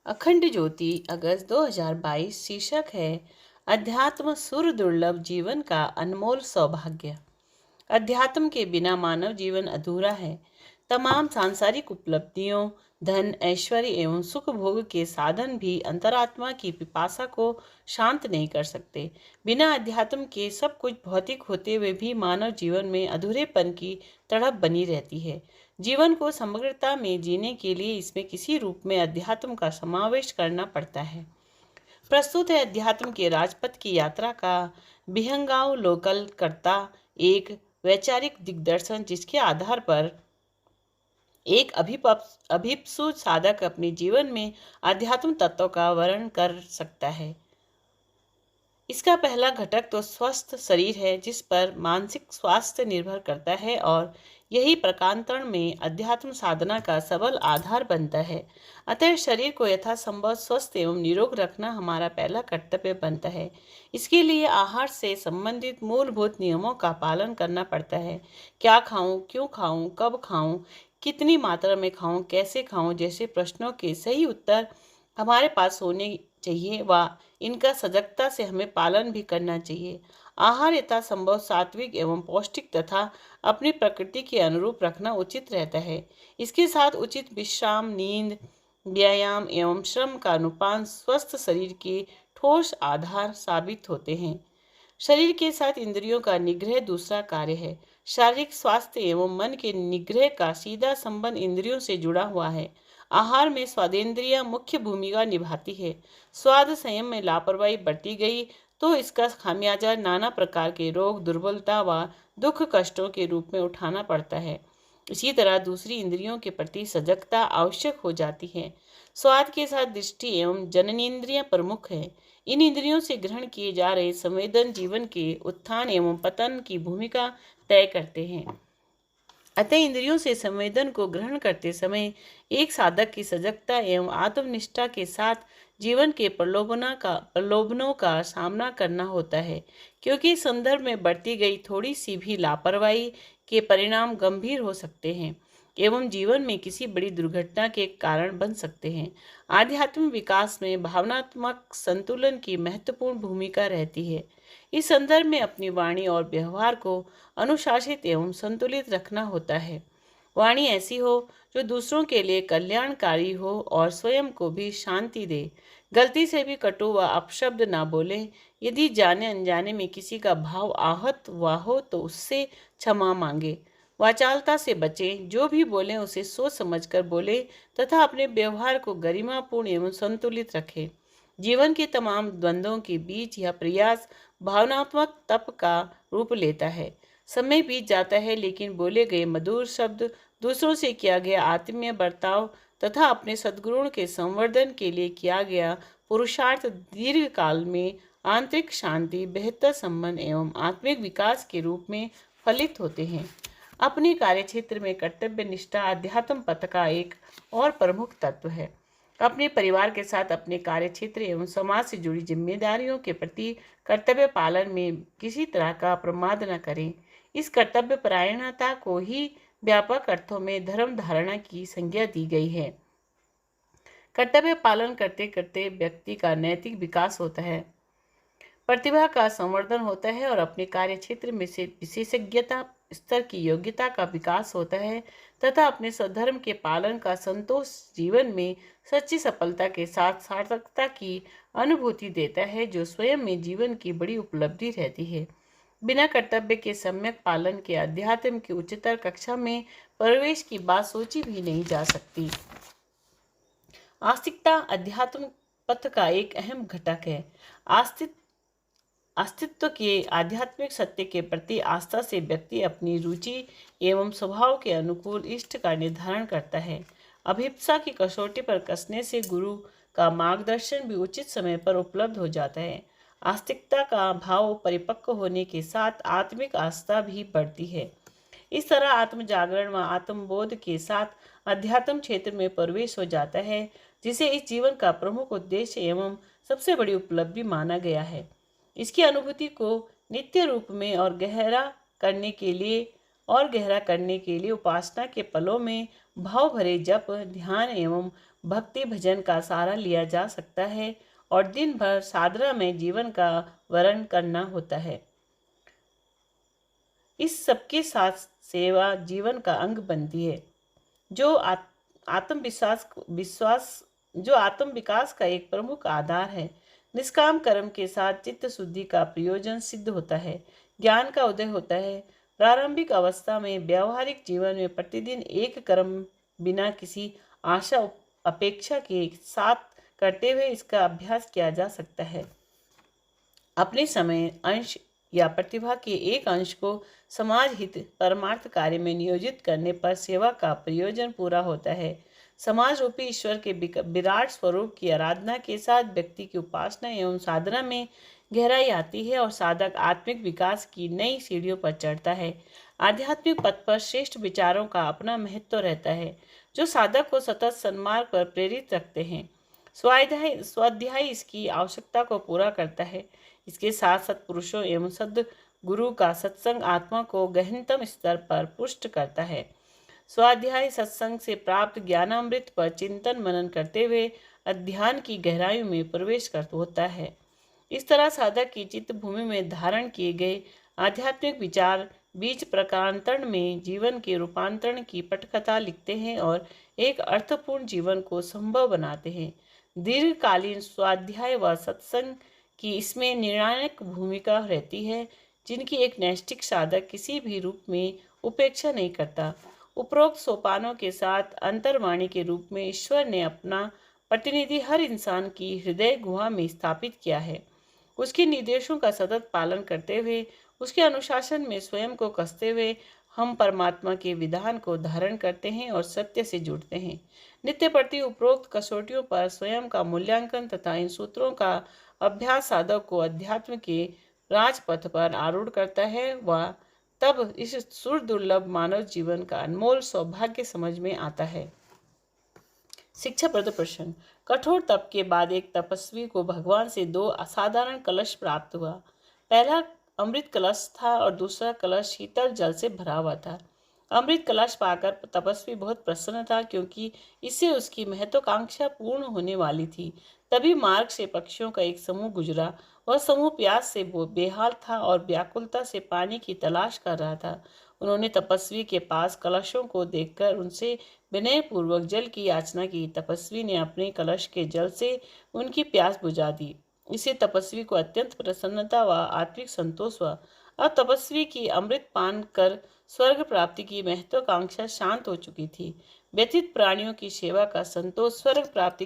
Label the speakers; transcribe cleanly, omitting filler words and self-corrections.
Speaker 1: अखंड ज्योति अगस्त 2022। शीर्षक है अध्यात्म सुर दुर्लभ जीवन का अनमोल सौभाग्य। अध्यात्म के बिना मानव जीवन अधूरा है। तमाम सांसारिक उपलब्धियों, धन, ऐश्वर्य एवं सुख भोग के साधन भी अंतरात्मा की पिपासा को शांत नहीं कर सकते। बिना अध्यात्म के सब कुछ भौतिक होते हुए भी मानव जीवन में अधूरेपन की तड़प बनी रहती है। जीवन को समग्रता में जीने के लिए इसमें किसी रूप में अध्यात्म का समावेश करना पड़ता है। प्रस्तुत है अध्यात्म के राजपथ की यात्रा का विहंगावलोकन करता एक वैचारिक दिग्दर्शन, जिसके आधार पर एक अभिप्सु साधक अपने जीवन में आध्यात्म तत्व का वर्णन कर सकता है। इसका पहला घटक तो स्वस्थ शरीर है, जिस पर मानसिक स्वास्थ्य निर्भर करता है और यही प्रकांतरण में अध्यात्म साधना का सबल आधार बनता है। अतः शरीर को यथासंभव स्वस्थ एवं निरोग रखना हमारा पहला कर्तव्य बनता है। इसके लिए आहार से संबंधित मूलभूत नियमों का पालन करना पड़ता है। क्या खाऊं, क्यों खाऊं, कब खाऊं, कितनी मात्रा में खाऊं, कैसे खाऊं जैसे प्रश्नों के सही उत्तर हमारे पास होने चाहिए व इनका सजगता से हमें पालन भी करना चाहिए। आहार यथासंभव सात्विक एवं पौष्टिक तथा अपनी प्रकृति के अनुरूप रखना उचित रहता है। इसके साथ उचित विश्राम, नींद, व्यायाम एवं श्रम का अनुपान स्वस्थ शरीर के ठोस आधार साबित होते हैं। शरीर के साथ इंद्रियों का निग्रह दूसरा कार्य है। शारीरिक स्वास्थ्य एवं मन के निग्रह का सीधा संबंध इंद्रियों से जुड़ा हुआ है। आहार में स्वादेंद्रियां मुख्य भूमिका निभाती है। स्वाद संयम में लापरवाही बरती गई तो इसका खामियाजा नाना प्रकार के रोग, दुर्बलता व दुख कष्टों के रूप में उठाना पड़ता है। इसी तरह दूसरी इंद्रियों के प्रति सजगता आवश्यक हो जाती है। स्वाद के साथ दृष्टि एवं जननेंद्रियां प्रमुख है। इन इंद्रियों से ग्रहण किए जा रहे संवेदन जीवन के उत्थान एवं पतन की भूमिका तय करते हैं। अतः इंद्रियों से संवेदन को ग्रहण करते समय एक साधक की सजगता एवं आत्मनिष्ठा के साथ जीवन के प्रलोभनों का सामना करना होता है, क्योंकि इस संदर्भ में बढ़ती गई थोड़ी सी भी लापरवाही के परिणाम गंभीर हो सकते हैं एवं जीवन में किसी बड़ी दुर्घटना के कारण बन सकते हैं। आध्यात्मिक विकास में भावनात्मक संतुलन की महत्वपूर्ण भूमिका रहती है। इस संदर्भ में अपनी वाणी और व्यवहार को अनुशासित एवं संतुलित रखना होता है। वाणी ऐसी हो जो दूसरों के लिए कल्याणकारी हो और स्वयं को भी शांति दे। गलती से भी कटु व अपशब्द ना बोले। यदि जाने अनजाने में किसी का भाव आहत हुआ हो तो उससे क्षमा मांगे। वाचालता से बचें। जो भी बोलें उसे सोच समझकर बोले तथा अपने व्यवहार को गरिमापूर्ण एवं संतुलित रखें। जीवन के तमाम द्वंद्वों के बीच यह प्रयास भावनात्मक तप का रूप लेता है। समय बीत जाता है, लेकिन बोले गए मधुर शब्द, दूसरों से किया गया आत्मीय बर्ताव तथा अपने सद्गुणों के संवर्धन के लिए किया गया पुरुषार्थ दीर्घ काल में आंतरिक शांति, बेहतर संबंध एवं आत्मिक विकास के रूप में फलित होते हैं। अपने कार्यक्षेत्र में कर्तव्य निष्ठा अध्यात्म पथ का एक और प्रमुख तत्व है। अपने परिवार के साथ अपने कार्यक्षेत्र एवं समाज से जुड़ी जिम्मेदारियों के प्रति कर्तव्य पालन में किसी तरह का प्रमाद न करें। इस कर्तव्य परायणता को ही व्यापक अर्थों में धर्म धारणा की संज्ञा दी गई है। कर्तव्य पालन करते करते व्यक्ति का नैतिक विकास होता है, प्रतिभा का संवर्धन होता है और अपने कार्य क्षेत्र में से विशेषज्ञता स्तर की योग्यता का विकास होता है तथा अपने स्वधर्म के पालन का संतोष जीवन में सच्ची सफलता के साथ सार्थकता की अनुभूति देता है, जो स्वयं में जीवन की बड़ी उपलब्धि रहती है। बिना कर्तव्य के सम्यक पालन के अध्यात्म की उच्चतर कक्षा में प्रवेश की बात सोची भी नहीं जा सकती। आस्तिकता अध्यात्म पथ का एक अहम घटक है। अस्तित्व के आध्यात्मिक सत्य के प्रति आस्था से व्यक्ति अपनी रुचि एवं स्वभाव के अनुकूल इष्ट का निर्धारण करता है। अभिप्सा की कसौटी पर कसने से गुरु का मार्गदर्शन भी उचित समय पर उपलब्ध हो जाता है। आस्तिकता का भाव परिपक्व होने के साथ आत्मिक आस्था भी बढ़ती है। इस तरह आत्म जागरण व आत्मबोध के साथ अध्यात्म क्षेत्र में प्रवेश हो जाता है, जिसे इस जीवन का प्रमुख उद्देश्य एवं सबसे बड़ी उपलब्धि माना गया है। इसकी अनुभूति को नित्य रूप में और गहरा करने के लिए उपासना के पलों में भाव भरे जप, ध्यान एवं भक्ति भजन का सहारा लिया जा सकता है और दिन भर साधना में जीवन का वर्ण करना होता है। इस सबके साथ सेवा जीवन का अंग बनती है, जो आत्मविश्वास विश्वास जो आत्म विकास का एक प्रमुख आधार है। निष्काम कर्म के साथ चित्त शुद्धि का प्रयोजन सिद्ध होता है, ज्ञान का उदय होता है। प्रारंभिक अवस्था में व्यावहारिक जीवन में प्रतिदिन एक कर्म बिना किसी आशा अपेक्षा के साथ करते हुए इसका अभ्यास किया जा सकता है। अपने समय अंश या प्रतिभा के एक अंश को समाज हित परमार्थ कार्य में नियोजित करने पर सेवा का प्रयोजन पूरा होता है। समाज रूपी ईश्वर के विराट स्वरूप की आराधना के साथ व्यक्ति की उपासना एवं साधना में गहराई आती है और साधक आत्मिक विकास की नई सीढ़ियों पर चढ़ता है। आध्यात्मिक पथ पर श्रेष्ठ विचारों का अपना महत्व रहता है, जो साधक को सतत सन्मार्ग पर प्रेरित रखते हैं। स्वाध्याय इसकी आवश्यकता को पूरा करता है। इसके साथ सत्पुरुषों एवं सद्गुरु का सत्संग आत्मा को गहनतम स्तर पर पुष्ट करता है। स्वाध्याय सत्संग से प्राप्त ज्ञानामृत पर चिंतन मनन करते हुए अध्ययन की गहराई में प्रवेश कर होता है। इस तरह साधक की चित्त भूमि में धारण किए गए आध्यात्मिक विचार बीज प्रकारांतरण में जीवन के रूपांतरण की पटकथा लिखते हैं और एक अर्थपूर्ण जीवन को संभव बनाते हैं। दीर्घकालीन स्वाध्याय व सत्संग की इसमें निर्णायक भूमिका रहती है, जिनकी एक नैष्ठिक साधक किसी भी रूप में उपेक्षा नहीं करता। उपरोक्त सोपानों के साथ अंतर्वाणी के रूप में ईश्वर ने अपना प्रतिनिधि हर इंसान की हृदय गुहा में स्थापित किया है। उसके निर्देशों का सतत पालन करते हुए, उसके अनुशासन में स्वयं को कसते हुए हम परमात्मा के विधान को धारण करते हैं और सत्य से जुड़ते हैं। नित्य प्रति उपरोक्त कसौटियों पर स्वयं का मूल्यांकन तथा इन सूत्रों का अभ्यास साधक को अध्यात्म के राजपथ पर आरूढ़ करता है। वह तब इस सुर दुर्लभ मानव जीवन का अनमोल सौभाग्य समझ में आता है। शिक्षाप्रद प्रश्न। कठोर तप के बाद एक तपस्वी को भगवान से दो असाधारण कलश प्राप्त हुआ। पहला अमृत कलश था और दूसरा कलश शीतल जल से भरा हुआ था। अमृत कलश पाकर तपस्वी बहुत प्रसन्न था, क्योंकि इससे उसकी महत्वाकांक्षा पूर्ण होने वाली थी। तभी मार्ग से पक्षियों का एक समूह गुजरा। वह समूह प्यास से बेहाल था और व्याकुलता से पानी की तलाश कर रहा था। उन्होंने तपस्वी के पास कलशों को देखकर उनसे विनय पूर्वक जल की याचना की। तपस्वी ने अपने कलश के जल से उनकी प्यास बुझा दी। इससे तपस्वी को अत्यंत प्रसन्नता व आत्मिक संतोष हुआ। अब तपस्वी की अमृत पान कर स्वर्ग प्राप्ति की महत्वाकांक्षा शांत हो चुकी थी। व्यथित प्राणियों की सेवा का संतोष स्वर्ग प्राप्ति